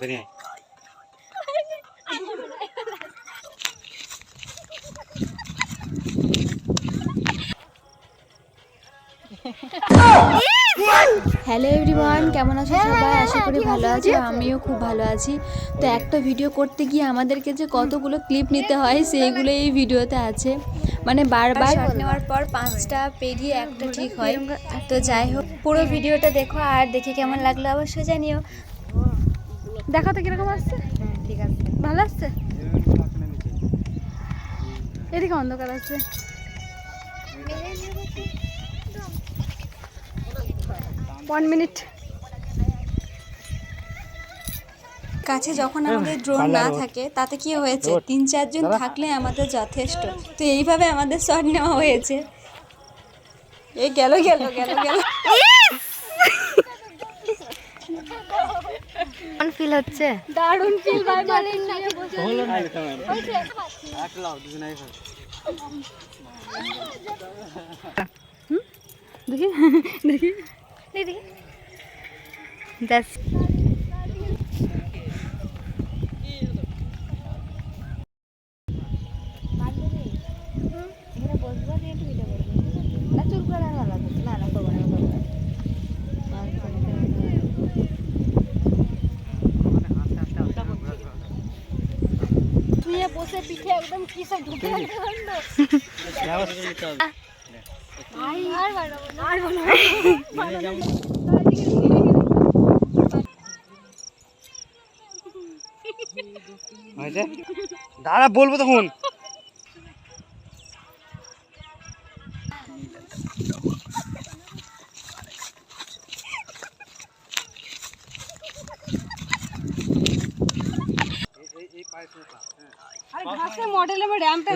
বেরিয়ে hello everyone, কেমন আছো সবাই? আশা করি ভালো আছো। আমিও খুব ভালো আছি। তো একটা ভিডিও করতে গিয়ে আমাদেরকে যে কতগুলো ক্লিপ নিতে হয় সেইগুলো এই ভিডিওতে আছে। মানে বারবার শট নেওয়ার পর 5টা পেরিয়ে একটা ঠিক হয়। তো যাই হোক, পুরো ভিডিওটা দেখো আর দেখে কেমন লাগলো অবশ্যই জানিও। দেখো তো কিরকম আসছে। ঠিক আছে, ভালো আসছে। এদিকে অন্ধকার আছে। One minute. কাছে যখন আমাদের ড্রোন না থাকে তাতে কি হয়েছে, 3-4 জন থাকলে আমাদের যথেষ্ট। তো এইভাবে আমাদের শট নেওয়া হয়েছে। এই গেল গেল গেল গেল। কেমন ফিল হচ্ছে? দারুণ ফিল ভাই। দেখি দেখি দেখি দ্যাটস বসে পিঠে একদম কি সব ঢুকে দাঁড়া বলবো তখন। ঘাসে মডেলে র্যাম্পে